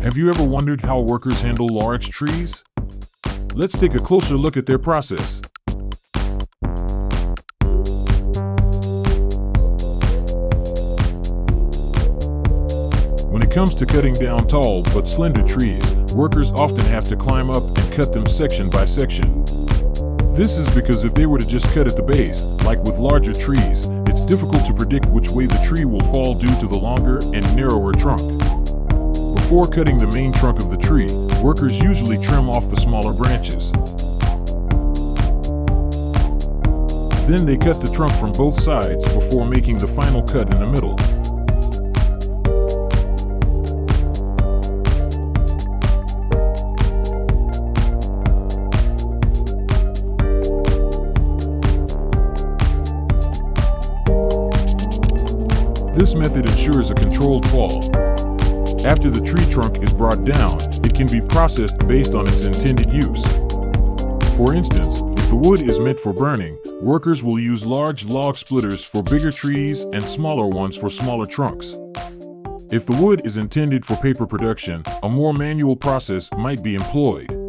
Have you ever wondered how workers handle large trees? Let's take a closer look at their process. When it comes to cutting down tall but slender trees, workers often have to climb up and cut them section by section. This is because if they were to just cut at the base, like with larger trees, it's difficult to predict which way the tree will fall due to the longer and narrower trunk. Before cutting the main trunk of the tree, workers usually trim off the smaller branches. Then they cut the trunk from both sides before making the final cut in the middle. This method ensures a controlled fall. After the tree trunk is brought down, it can be processed based on its intended use. For instance, if the wood is meant for burning, workers will use large log splitters for bigger trees and smaller ones for smaller trunks. If the wood is intended for paper production, a more manual process might be employed.